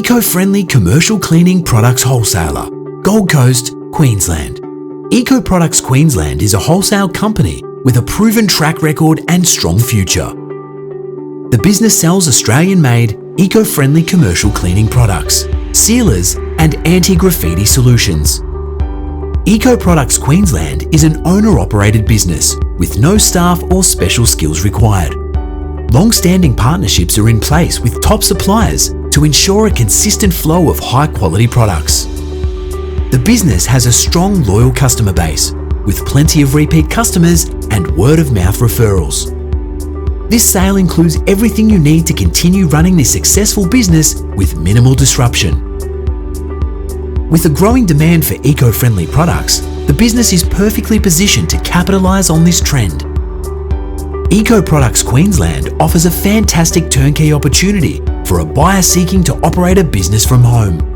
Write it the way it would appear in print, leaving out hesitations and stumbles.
Eco-friendly commercial cleaning products wholesaler, Gold Coast, Queensland. Eco Products Queensland is a wholesale company with a proven track record and strong future. The business sells Australian-made, eco-friendly commercial cleaning products, sealers and anti-graffiti solutions. Eco Products Queensland is an owner-operated business with no staff or special skills required. Long-standing partnerships are in place with top suppliers to ensure a consistent flow of high-quality products. The business has a strong, loyal customer base with plenty of repeat customers and word-of-mouth referrals. This sale includes everything you need to continue running this successful business with minimal disruption. With a growing demand for eco-friendly products, the business is perfectly positioned to capitalise on this trend. Eco Products Queensland offers a fantastic turnkey opportunity for a buyer seeking to operate a business from home.